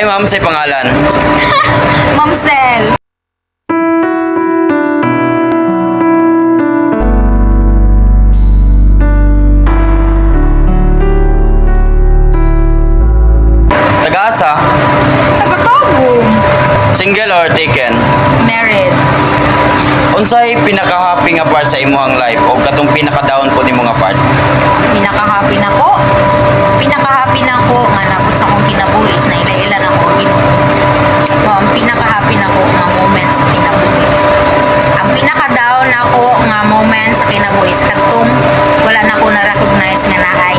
Hi ma'am, say pangalan. Mamsel. Taga-asa? Tagatagom. Single or taken? Married. Unsay pinaka-happy nga part sa imong life o katong pinaka-down po nimo nga part? Pinaka-happy na ko. Pinaka-happy na ko nga nabot sa akong kinabuhi is na ila-ila na ko Ginoo. Ang pinaka-happy na ko nga moment sa kinabuhi. Ang pinaka-down na ko nga moment sa kinabuhi is katong wala na ko na-recognize nga naay